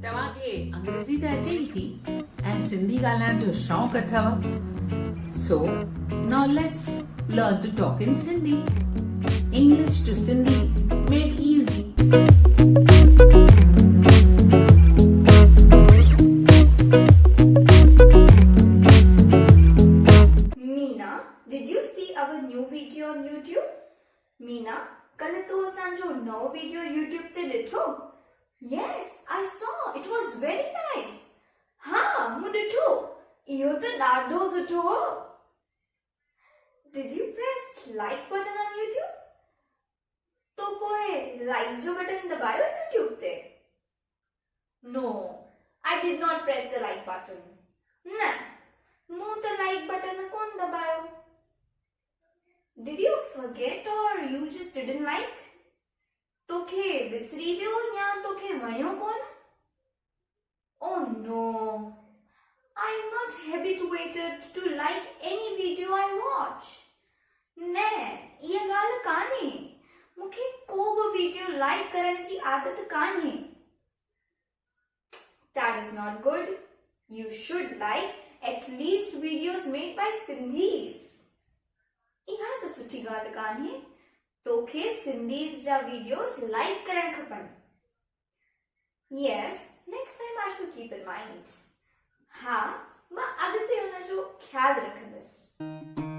तव्हांखे अंग्रेज़ी त अचे ई थी ऐं सिंधी ॻाल्हाइण जो शौक़ु अथव so now let's learn to talk in Sindhi English to Sindhi made easy Meena, did you see our new video on YouTube? Meena, कल तो असांजो नओ वीडियो YouTube ते ॾिठो? Yes, I saw. It was very nice. हाँ, मूं ॾिठो. इहो त ॾाढो सुठो हो. Did you press like button on YouTube? तो पोइ like जो बटन दबायो YouTube ते? No, I did not press the like button. न, मूं त like button cone दबायो. Did you forget or you just didn't like? तोखे विसरी वियो या तोखे वणियो कोन? Oh no, I'm not habituated to like any video I watch. न, इहा ॻाल्हि कान्हे. मूंखे को बि वीडियो लाइक करण जी आदत कान्हे. That is not good. You should like at least videos made by Sindhis. इहा त सुठी ॻाल्हि कान्हे. तोखे सिंधीज़ जा वीडियोस लाइक करण खपनि. Yes, next time I should keep in mind. हाँ, मां अॻिते हुन जो ख्यालु रखंदसि.